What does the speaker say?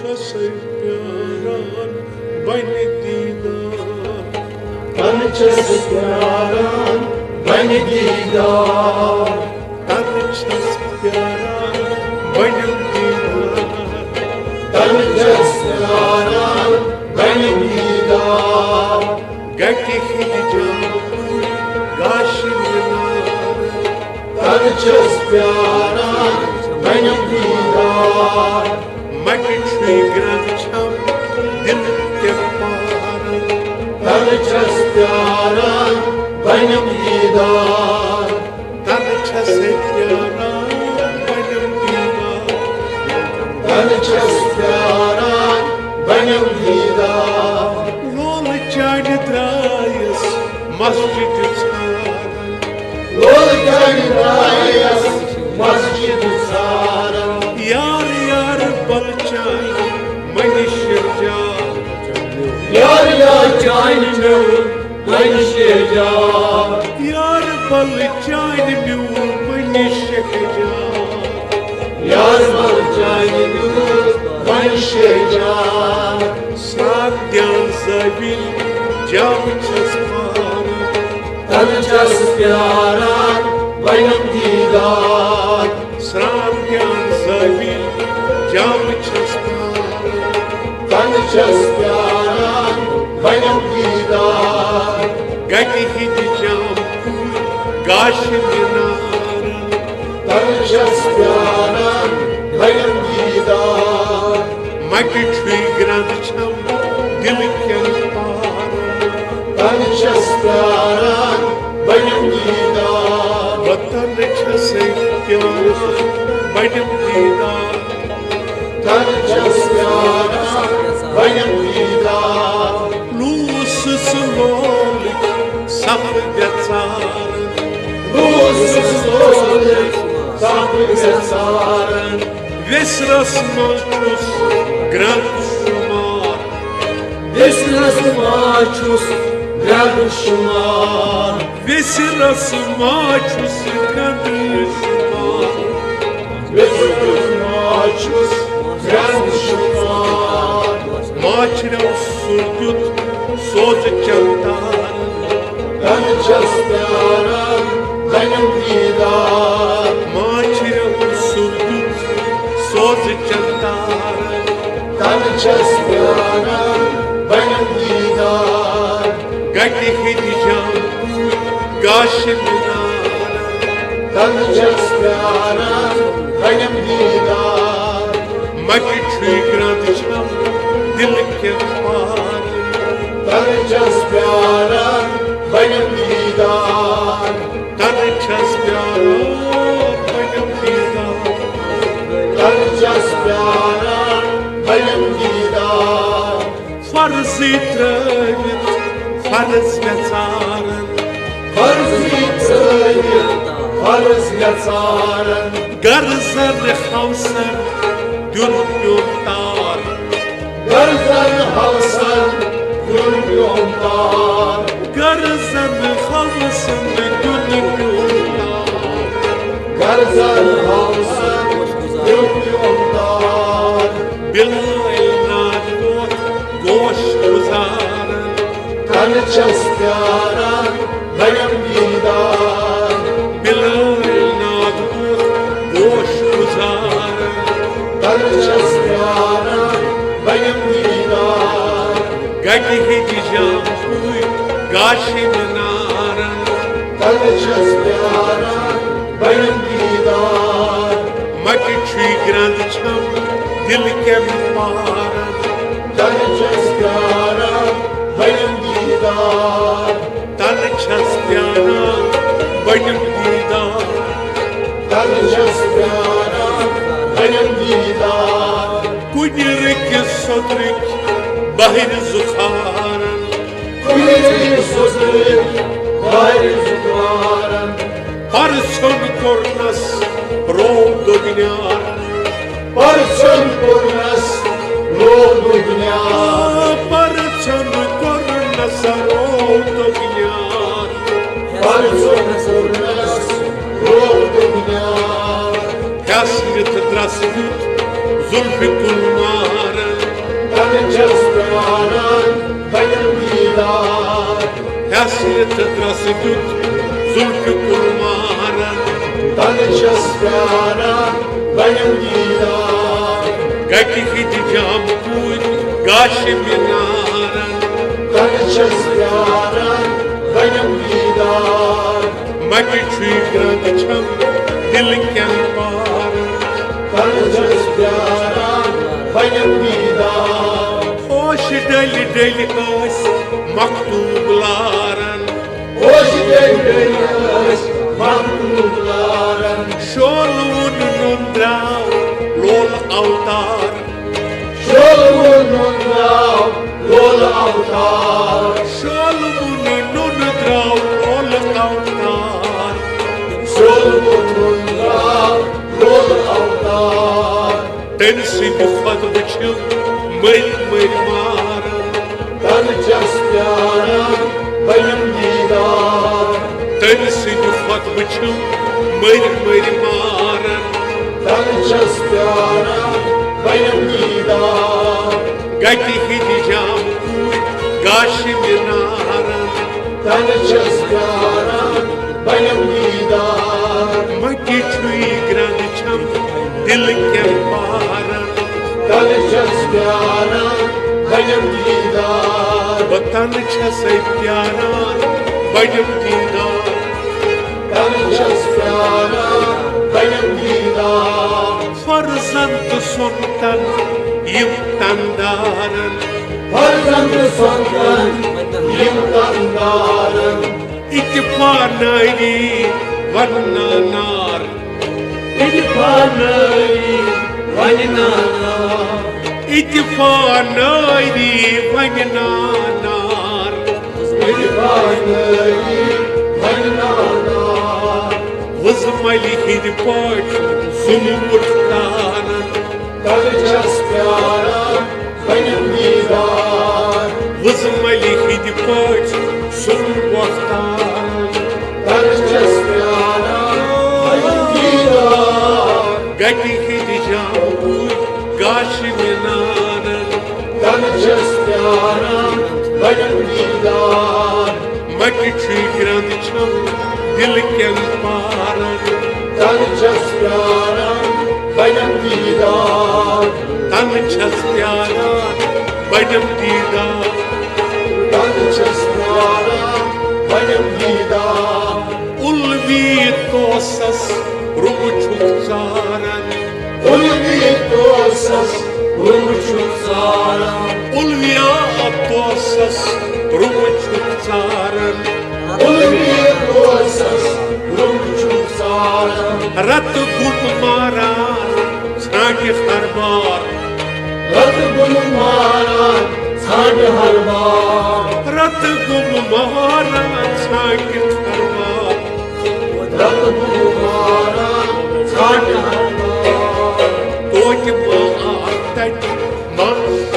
से प्यारा बन दीदार तन से प्यारा बन दीदार तन से प्यारा बन दीदार तन से प्यारा बन दीदार गति हिजाब गाशिनार तन से प्यारा बन दीदार मट छुई ग्रंथम दिल के पार तन से प्यारा बन दीदार तन से प्यारा बन दीदार तन से प्यारा बन दीदार लोल चाड द्रायस मस्जिद सार लोल चाड द्रायस मस्जिद सार यार यार बल चाय मनुष्य जान यार यार चाय मनुष्य जान यार बल चाय मनुष्य जान यार बल चाय मनुष्य जान साध्यान सबिल जाम छस पार तन से प्यारा बन दीदार साध्यान सबिल जाम छस पार तन से प्यारा बन दीदार गति हिज जाम गाश दिनार तन से प्यारा बन दीदार मट छुई ग्रंथ छम दिल के पार तन से प्यारा बन दीदार वतन छसे प्यारा बन दीदार तन से प्यारा बन दीदार लूस सुलोल सब गचार लूस सोल सब गचारन विसरस मचुस ग्रंथ शुमार विसरस माचुस ग्रंथ शुमार विसरस मचुस ग्रंथ शुमार विसरस माचुस ग्रंथ शुमार माचरौ सुरयुत सोच चंदार तन से प्यारा बन दीदार माचरौ सुरयुत सोच चंदार तन से प्यारा बन दीदार गति हिज जाम गाश दिनार तन से प्यारा बन दीदार मट छुई ग्रंथ छम दिल के पार तन से प्यारा बन दीदार तन छस प्यारा बन दीदार तन से प्यारा बन दीदार फर्जी त्रवित फर्ज गचारन फर्जी त्रवित फर्ज गचारन गर्जन खौसन दुन तार गर्जन हौसन दुर्योतार गर्जन खौसन दुन तार गर्जन हौसन दुर्योतार बिलाय नादोत गोश गुजारन तन से प्यारा बन दीदार बिलाय नादोत गोश गुजारन तन से प्यारा बन दीदार गति हिज जाम गाश दिनारन तन से प्यारा बन दीदार मट छुई ग्रंथ छम दिल के पार तन से प्यारा बन दीदार तन छस प्यारा बन दीदार तन से प्यारा बन दीदार कुजर के सदरिक बाहर जुखारन कुजर सदरिक बाहर जुखारन परसन कोरनस रोग दुनियार परसन कोरनस रोग दुनियार परसन कोरनस रोग दुनियार परसन कोरनस रोग दुनियार Kasret drasgut zulfi kulmaren Hasret rasıdut zulfü kurmaran Tanışas pyara benim didar Gaki hidicam kuy gashi minaran Tanışas pyara benim didar Maki çuy grançam dil kyan par Tanışas pyara benim didar Hoş deli deli as maktublaran Hoş geldiniz maktubların Şolun nundrav lol altar Şolununda yol avtar Şolun nundrav lol altar Şolununda yol avtar Tensin fadbıçım mır mır maran Tanışas pyara benim didar Tensin fadbıçım mır mır maran Tanışas pyara benim didar Gati hidicam kuy gashi minaran Tanışas pyara benim didar Maki çuy grançam dil kyan paran Tanışas pyara benim didar Vatan çasay pyaran benim didar Tanışas pyara benim didar Farzant sontan yimtandaran Farzandı sondan yimdandarım İttifanayı vannanar İlfanayı vaninanar İttifanayı vannanar İlfanayı vaninanar Vızmali hidpaç sumurtanan Tanışas pyara benim didar Vızmali hidpaç sumurtanan Tanışas pyara benim didar Gati hidicam kuy gashi minaran Tanışas pyara benim didar Maki çuy grançam dil kyan paran Tanışas pyara benim didar Tanıças pyaran benim didar Tanışas pyara benim didar Ulvi tosas rumuçuk zaran Ulvi tosas rumçuk zaran Ulvi tosas rumuçuk zaran Ulvi tosas rumçuk zaran Rat gummaran sanki harbar Ratı bulmaran sardı harbar Rat gummaran sanki harbar Ratı bulmaran sardı harbar Toki maat ma